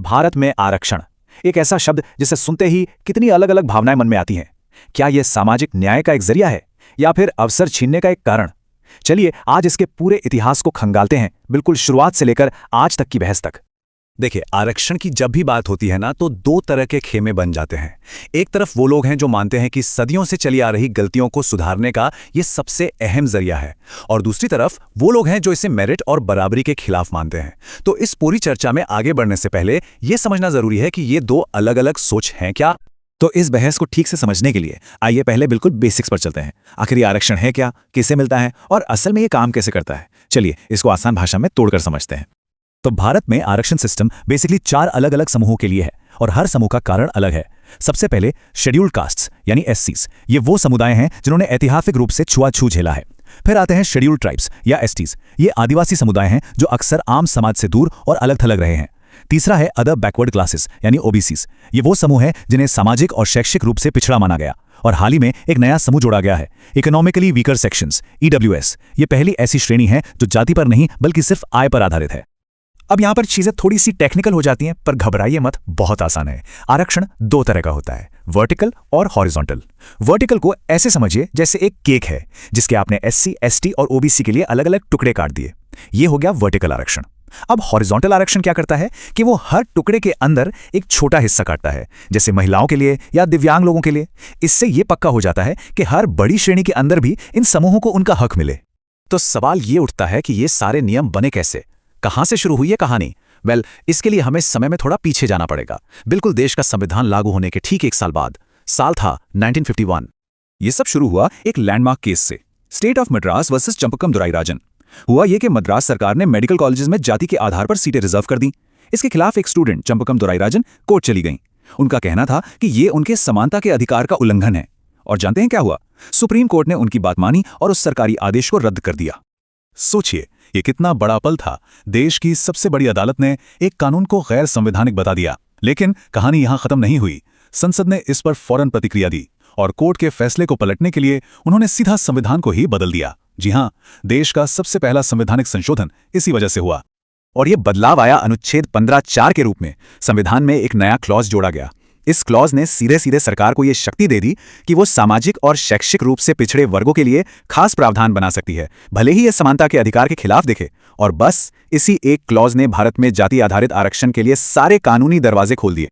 भारत में आरक्षण, एक ऐसा शब्द जिसे सुनते ही कितनी अलग अलग भावनाएं मन में आती हैं। क्या यह सामाजिक न्याय का एक जरिया है या फिर अवसर छीनने का एक कारण? चलिए आज इसके पूरे इतिहास को खंगालते हैं, बिल्कुल शुरुआत से लेकर आज तक की बहस तक। देखिए, आरक्षण की जब भी बात होती है ना, तो दो तरह के खेमे बन जाते हैं। एक तरफ वो लोग हैं जो मानते हैं कि सदियों से चली आ रही गलतियों को सुधारने का ये सबसे अहम जरिया है, और दूसरी तरफ वो लोग हैं जो इसे मेरिट और बराबरी के खिलाफ मानते हैं। तो इस पूरी चर्चा में आगे बढ़ने से पहले ये समझना जरूरी है कि ये दो अलग अलग सोच हैं क्या। तो इस बहस को ठीक से समझने के लिए आइए पहले बिल्कुल बेसिक्स पर चलते हैं। आखिर ये आरक्षण है क्या, किसे मिलता है और असल में ये काम कैसे करता है। चलिए इसको आसान भाषा में तोड़कर समझते हैं। तो भारत में आरक्षण सिस्टम बेसिकली 4 अलग अलग समूहों के लिए है और हर समूह का कारण अलग है। सबसे पहले शेड्यूल्ड कास्ट्स यानी एससीज, ये वो समुदाय हैं जिन्होंने ऐतिहासिक रूप से छुआछूत झेला है। फिर आते हैं शेड्यूल्ड ट्राइब्स या एसटीज, ये आदिवासी समुदाय हैं जो अक्सर आम समाज से दूर और अलग थलग रहे हैं। तीसरा है अदर बैकवर्ड क्लासेस यानी ओबीसीज, ये वो समूह हैं जिन्हें सामाजिक और शैक्षिक रूप से पिछड़ा माना गया, और हाल ही में एक नया समूह जोड़ा गया है, इकोनॉमिकली वीकर सेक्शंस ईडब्ल्यूएस। ये पहली ऐसी श्रेणी है जो जाति पर नहीं बल्कि सिर्फ आय पर आधारित है। अब यहां पर चीजें थोड़ी सी टेक्निकल हो जाती हैं, पर घबराइए मत, बहुत आसान है। आरक्षण 2 तरह का होता है, वर्टिकल और हॉरिजॉन्टल। वर्टिकल को ऐसे समझिए जैसे एक केक है जिसके आपने एससी, एसटी और ओबीसी के लिए अलग अलग टुकड़े काट दिए। ये हो गया वर्टिकल आरक्षण। अब हॉरिजॉन्टल आरक्षण क्या करता है कि वो हर टुकड़े के अंदर एक छोटा हिस्सा काटता है, जैसे महिलाओं के लिए या दिव्यांग लोगों के लिए। इससे ये पक्का हो जाता है कि हर बड़ी श्रेणी के अंदर भी इन समूहों को उनका हक मिले। तो सवाल ये उठता है कि ये सारे नियम बने कैसे, कहां से शुरू हुई है कहानी। इसके लिए हमें समय में थोड़ा पीछे जाना पड़ेगा, बिल्कुल देश का संविधान लागू होने के ठीक 1 साल बाद। साल था 1951। यह सब शुरू हुआ एक लैंडमार्क केस से, state of Madras versus Champakam Dorairajan. हुआ यह कि मद्रास सरकार ने मेडिकल कॉलेजेस में जाति के आधार पर सीटें रिजर्व कर दी। इसके खिलाफ एक स्टूडेंट चंपकम दुराईराजन कोर्ट चली गई। उनका कहना था कि यह उनके समानता के अधिकार का उल्लंघन है, और जानते हैं क्या हुआ? सुप्रीम कोर्ट ने उनकी बात मानी और उस सरकारी आदेश को रद्द कर दिया। सोचिए, ये कितना बड़ा पल था। देश की सबसे बड़ी अदालत ने एक कानून को गैर संवैधानिक बता दिया। लेकिन कहानी यहां खत्म नहीं हुई। संसद ने इस पर फौरन प्रतिक्रिया दी और कोर्ट के फैसले को पलटने के लिए उन्होंने सीधा संविधान को ही बदल दिया। जी हां, देश का सबसे पहला संवैधानिक संशोधन इसी वजह से हुआ। और यह बदलाव आया अनुच्छेद 15(4) के रूप में। संविधान में एक नया क्लॉज जोड़ा गया। इस क्लॉज ने सीधे सीधे सरकार को यह शक्ति दे दी कि वो सामाजिक और शैक्षिक रूप से पिछड़े वर्गों के लिए खास प्रावधान बना सकती है, भले ही यह समानता के अधिकार के खिलाफ दिखे। और बस इसी एक क्लॉज ने भारत में जाति आधारित आरक्षण के लिए सारे कानूनी दरवाजे खोल दिए।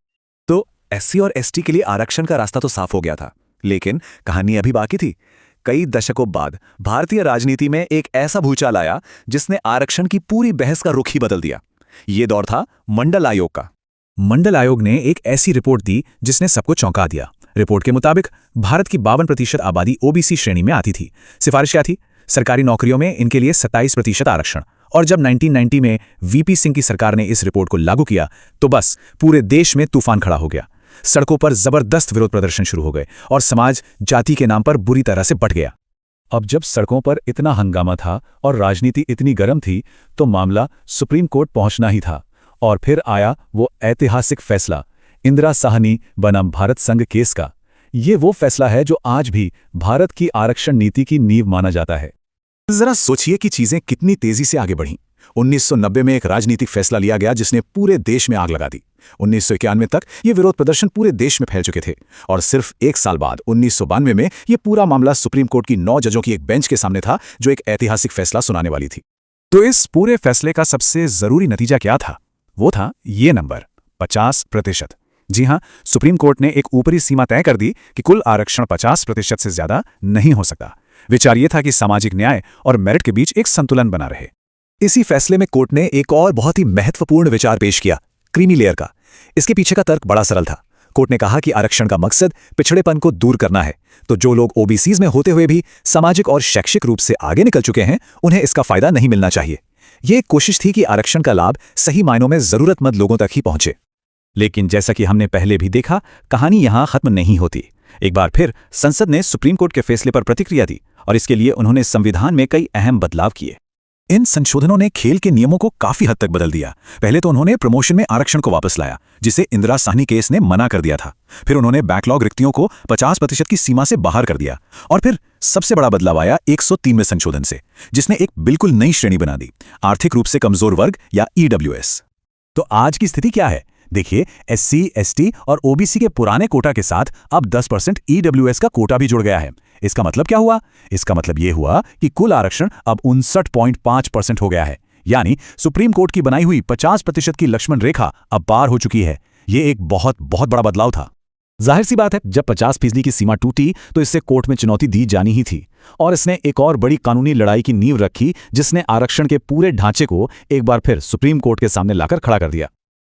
तो एससी और एसटी के लिए आरक्षण का रास्ता तो साफ हो गया था, लेकिन कहानी अभी बाकी थी। कई दशकों बाद भारतीय राजनीति में एक ऐसा भूचाल आया जिसने आरक्षण की पूरी बहस का रुख ही बदल दिया। ये दौर था मंडल आयोग का। मंडल आयोग ने एक ऐसी रिपोर्ट दी जिसने सबको चौंका दिया। रिपोर्ट के मुताबिक भारत की 52% आबादी ओबीसी श्रेणी में आती थी। सिफारिश क्या थी? सरकारी नौकरियों में इनके लिए 27% आरक्षण। और जब 1990 में वीपी सिंह की सरकार ने इस रिपोर्ट को लागू किया तो बस पूरे देश में तूफान खड़ा हो गया। सड़कों पर जबरदस्त विरोध प्रदर्शन शुरू हो गए और समाज जाति के नाम पर बुरी तरह से बंट गया। अब जब सड़कों पर इतना हंगामा था और राजनीति इतनी गर्म थी, तो मामला सुप्रीम कोर्ट पहुंचना ही था। और फिर आया वो ऐतिहासिक फैसला, इंदिरा साहनी बनाम भारत संघ केस का। ये वो फैसला है जो आज भी भारत की आरक्षण नीति की नींव माना जाता है। जरा सोचिए कि चीजें कितनी तेजी से आगे बढ़ीं। 1990 में एक राजनीतिक फैसला लिया गया जिसने पूरे देश में आग लगा दी। 1991 तक ये विरोध प्रदर्शन पूरे देश में फैल चुके थे, और सिर्फ 1 साल बाद 1992 में ये पूरा मामला सुप्रीम कोर्ट की 9 जजों की एक बेंच के सामने था, जो एक ऐतिहासिक फैसला सुनाने वाली थी। तो इस पूरे फैसले का सबसे जरूरी नतीजा क्या था? वो था ये नंबर 50%। जी हां, सुप्रीम कोर्ट ने एक ऊपरी सीमा तय कर दी कि कुल आरक्षण 50% से ज्यादा नहीं हो सकता। विचार ये था कि सामाजिक न्याय और मेरिट के बीच एक संतुलन बना रहे। इसी फैसले में कोर्ट ने एक और बहुत ही महत्वपूर्ण विचार पेश किया, क्रीमी लेयर का। इसके पीछे का तर्क बड़ा सरल था। कोर्ट ने कहा कि आरक्षण का मकसद पिछड़ेपन को दूर करना है, तो जो लोग ओबीसीज में होते हुए भी सामाजिक और शैक्षिक रूप से आगे निकल चुके हैं, उन्हें इसका फायदा नहीं मिलना चाहिए। यह एक कोशिश थी कि आरक्षण का लाभ सही मायनों में जरूरतमंद लोगों तक ही पहुंचे। लेकिन जैसा कि हमने पहले भी देखा, कहानी यहां खत्म नहीं होती। एक बार फिर संसद ने सुप्रीम कोर्ट के फैसले पर प्रतिक्रिया दी और इसके लिए उन्होंने संविधान में कई अहम बदलाव किए। इन संशोधनों ने खेल के नियमों को काफी हद तक बदल दिया। पहले तो उन्होंने प्रमोशन में आरक्षण को वापस लाया, जिसे इंदिरा साहनी केस ने मना कर दिया था। फिर उन्होंने बैकलॉग रिक्तियों को 50% की सीमा से बाहर कर दिया। और फिर सबसे बड़ा बदलाव आया 103वें संशोधन से, जिसने एक बिल्कुल नई श्रेणी बना दी, आर्थिक रूप से कमजोर वर्ग या ईडब्ल्यूएस। तो आज की स्थिति क्या है? देखिए, एससी, एसटी और ओबीसी के पुराने कोटा के साथ अब 10% ईडब्ल्यूएस का कोटा भी जुड़ गया है। इसका मतलब क्या हुआ? इसका मतलब ये हुआ कि कुल आरक्षण अब 59.5% हो गया है। यानी सुप्रीम कोर्ट की बनाई हुई 50% की लक्ष्मण रेखा अब पार हो चुकी है। ये एक बहुत बहुत बड़ा बदलाव था। जाहिर सी बात है, जब 50% की सीमा टूटी तो इससे कोर्ट में चुनौती दी जानी ही थी, और इसने एक और बड़ी कानूनी लड़ाई की नींव रखी, जिसने आरक्षण के पूरे ढांचे को एक बार फिर सुप्रीम कोर्ट के सामने लाकर खड़ा कर दिया।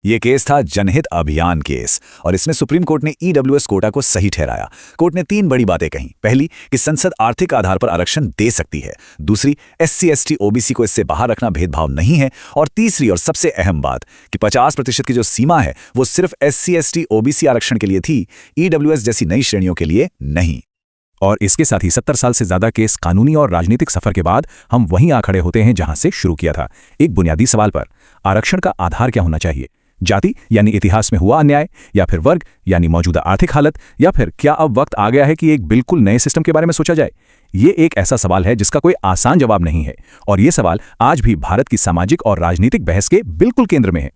ये केस था जनहित अभियान केस, और इसमें सुप्रीम कोर्ट ने ईडब्ल्यूएस कोटा को सही ठहराया। कोर्ट ने 3 बड़ी बातें कहीं। पहली, कि संसद आर्थिक आधार पर आरक्षण दे सकती है। दूसरी, एससी, एसटी, ओबीसी को इससे बाहर रखना भेदभाव नहीं है। और तीसरी और सबसे अहम बात कि 50% की जो सीमा है वो सिर्फ एससी, एसटी, ओबीसी आरक्षण के लिए थी, ईडब्ल्यूएस जैसी नई श्रेणियों के लिए नहीं। और इसके साथ ही 70 साल से ज्यादा केस कानूनी और राजनीतिक सफर के बाद हम वहीं आ खड़े होते हैं जहां से शुरू किया था, एक बुनियादी सवाल पर। आरक्षण का आधार क्या होना चाहिए? जाति यानी इतिहास में हुआ अन्याय, या फिर वर्ग यानी मौजूदा आर्थिक हालत, या फिर क्या अब वक्त आ गया है कि एक बिल्कुल नए सिस्टम के बारे में सोचा जाए? ये एक ऐसा सवाल है जिसका कोई आसान जवाब नहीं है, और ये सवाल आज भी भारत की सामाजिक और राजनीतिक बहस के बिल्कुल केंद्र में है।